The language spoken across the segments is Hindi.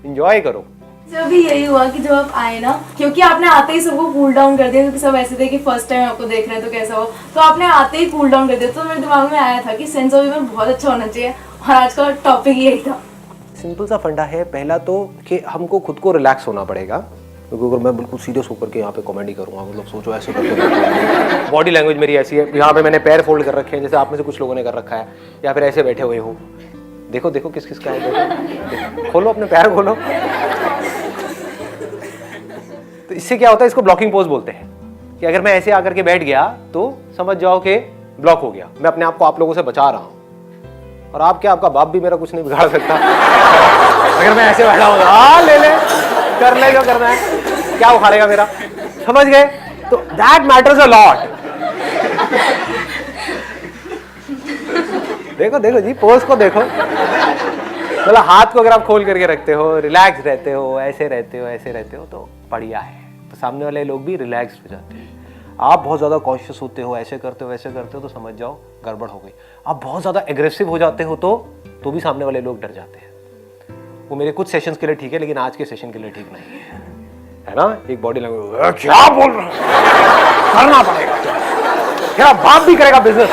एंजॉय करो। जब भी यही हुआ कि जब आप आए ना, क्योंकि आपने आते ही सबको कूल डाउन कर दिया, क्योंकि सब ऐसे थे कि फर्स्ट टाइम आपको देख रहे हैं तो कैसा हो, तो आपने आते ही कूल डाउन कर दिया। तो मेरे दिमाग में आया था कि सेंस ऑफ ह्यूमर बहुत अच्छा होना चाहिए, और आज का टॉपिक यही था। सिंपल सा फंडा है पहला तो कि हमको खुद को रिलैक्स होना पड़ेगा, क्योंकि अगर मैं बिल्कुल सीरियस होकर के यहाँ पे कॉमेडी करूँगा, मतलब सोचो ऐसे करके बॉडी लैंग्वेज मेरी ऐसी है, यहाँ पे मैंने पैर फोल्ड कर रखे हैं जैसे आप में से कुछ लोगों ने कर रखा है, या फिर ऐसे बैठे हुए हो। देखो देखो किस किस का है, देखो खोलो अपने पैर खोलो। तो इससे क्या होता है, इसको ब्लॉकिंग पोज बोलते हैं, कि अगर मैं ऐसे आकर के बैठ गया तो समझ जाओ कि ब्लॉक हो गया, मैं अपने आप को आप लोगों से बचा रहा हूँ। और आप क्या, आपका बाप भी मेरा कुछ नहीं बिगाड़ सकता अगर मैं ऐसे बैठा हूँ। हाँ ले ले, कर ले जो करना है, क्या उखाड़ेगा मेरा, समझ गए? तो दैट मैटर्स अ लॉट। देखो देखो जी, पोज को देखो, मतलब हाथ को अगर आप खोल करके रखते हो, रिलैक्स रहते हो, ऐसे रहते हो, ऐसे रहते हो, तो बढ़िया है, तो सामने वाले लोग भी रिलैक्स हो जाते हैं। आप बहुत ज़्यादा कॉन्शियस होते हो, ऐसे करते हो, वैसे करते हो, तो समझ जाओ गड़बड़ हो गई। आप बहुत ज़्यादा एग्रेसिव हो जाते हो तो भी सामने वाले लोग डर जाते हैं। वो मेरे कुछ सेशंस के लिए ठीक है, लेकिन आज के सेशन के लिए ठीक नहीं है ना? एक बॉडी लैंग्वेज, क्या बोल रहा है, करना पड़ेगा, तेरा बाप भी करेगा बिजनेस,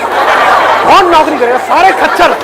कौन नौकरी करेगा, सारे खच्चर।